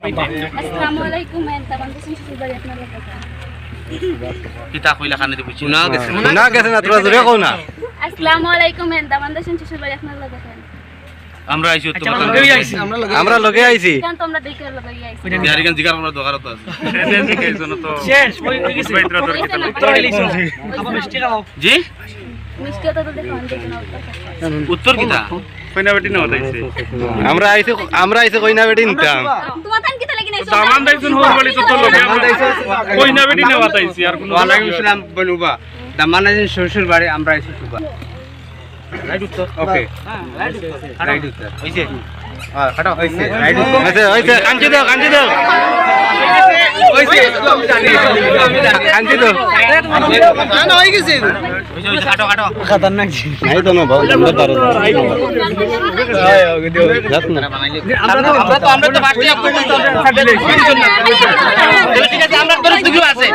আসসালামু আলাইকুম মেনতা বাংলাদেশ সুবারি আপনার কথা কিতা কইলা কানে দিবি শোনা গেছে না তোরা জোরে কও না। আসসালামু আলাইকুম মেনতা বাংলাদেশ সুবারি আপনার কথা আমরা আইছি তো আমরা লগে আইছি কেন তোমরা দেখে লাগাই আইছি বিহারি গান জিগার আমরা দোকানত আছে এনে কি জন্য তো শেষ হই গেছে বাইত্রা তোর কিতা উত্তর লিখছো আবার মিষ্টি খাও জি মিষ্টি তো দেখো দেখো না উত্তর কিতা কইনা বেটি না হতাইছে আমরা আইছি কইনা বেটি নিতাম। তোমার তান কিতা লাগি নাইছো দামান দাইছুন হোর বলি তো তোর লগে কইনা বেটি না হতাইছি আর কোন ওয়ালাইকুম আসসালাম বনুবা দামানাজিন শ্বশুর বাড়ি আমরা আইছি সুবা রাইট উত্তর ওকে রাইট উত্তর হইছে হ্যাঁ কাটো হইছে রাইট উত্তর হইছে কাঞ্চি দাও হইছে আমি জানি কাঞ্চি দাও না হই গেছে হইছে কাটো কাটো খতরনাক নাই তো না ভাও আমরা পারো যাত না আমরা তো বাড়তি আপ করতে ঠিক আছে আমরা তোর কি আছে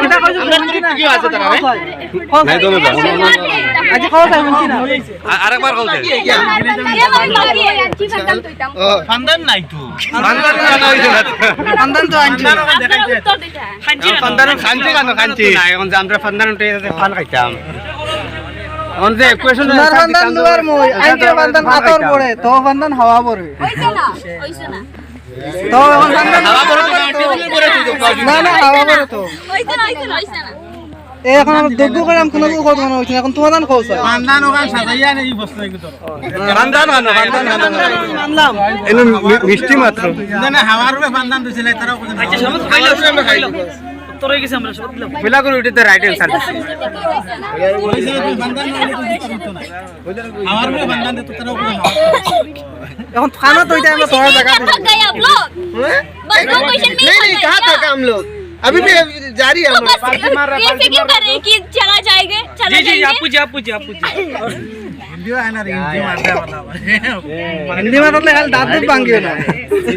কি আছে তারা নাই তো না আজ খাওয়া যায় মন না আরেকবার কও ফান্দান নাই তো ফান্দান তো আনছি উত্তর দিটা ফান্দান খানছি না এখন যে আমরা ফান্দান উঠে ফান খাইতাম এখন যে কোয়েশ্চন ফান্দান দুয়ার মই আইকে ফান্দান আতর পড়ে তো ফান্দান হাওয়া পড়ে হইছে না তো এখন ফান্দান হাওয়া পড়ে না না হাওয়া পড়ে তো হইছে না এই এখন আমি দগ্গ করাম কোনো কথা মনে হইছে এখন তোমার দান কওছ ফান্দান ওখান সাজাইয়া নেই বস্তু একটু ফান্দান মানলাম এনো মিষ্টি মাত্র না হাওয়ার উপরে ফান্দান দিছিল তারা কোন আচ্ছা সব খাইলো উত্তর হয়ে গেছে আমরা সব দিলাম ফিলা করে উঠতে রাইট অ্যানসার হাওয়ার উপরে ফান্দান দিতে তারা কোন এখন খানা তো এটা আমরা তোর জায়গা थक गए आप लोग बस दो क्वेश्चन नहीं कहां तक हम लोग अभी भी जारी है बस ऐसे क्यों कर रहे हैं कि चला जाएगा चला जी जाएंगे आप पूछिए हिंदी है ना हिंदी मारता वाला हिंदी में मतलब हाल दांत दूध भांगियो ना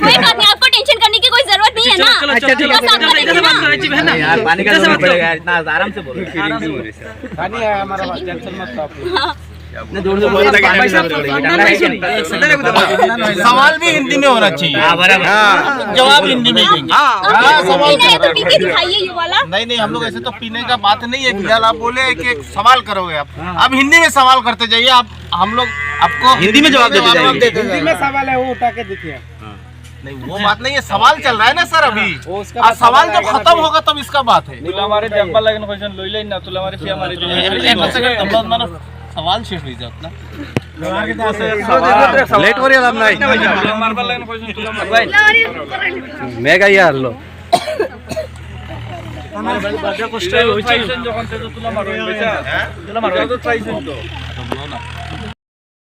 कोई बात नहीं आपको टेंशन करने की कोई जरूरत नहीं है ना अच्छा ठीक है बस आप करेंगे ना यार पानी का जरूरत पड़ेगा इतना आराम से बोलो पानी है हमारा पास टेंशन मत लो सवाल भी हिंदी में होना चाहिए जवाब हिंदी में देंगे सवाल तो पीके दिखाइए ये वाला नहीं हम लोग ऐसे तो पीने का बात नहीं है फिलहाल आप बोले कि एक सवाल करोगे आप अब हिंदी में सवाल करते जाइए आप हम लोग आपको हिंदी में जवाब देते जाइए हिंदी में सवाल है वो उठा के देखिए नहीं वो बात नहीं है सवाल चल रहा है ना सर अभी सवाल जब खत्म होगा तब इसका बात है तुला मारे जंपा लागन क्वेश्चन लइले ना तुला मारे फिया मारे एक सेकंड तुम लोग मानो सवाल शेष हो जात ना লেট করি লাভ নাই तुला मारबा लागन क्वेश्चन तुला मारबाई মেগা ইয়ার লো আমার বাজা কষ্ট হইছে যখন তুলা মারবে বেচা তুলা মারবে তো ট্রাইছেন তো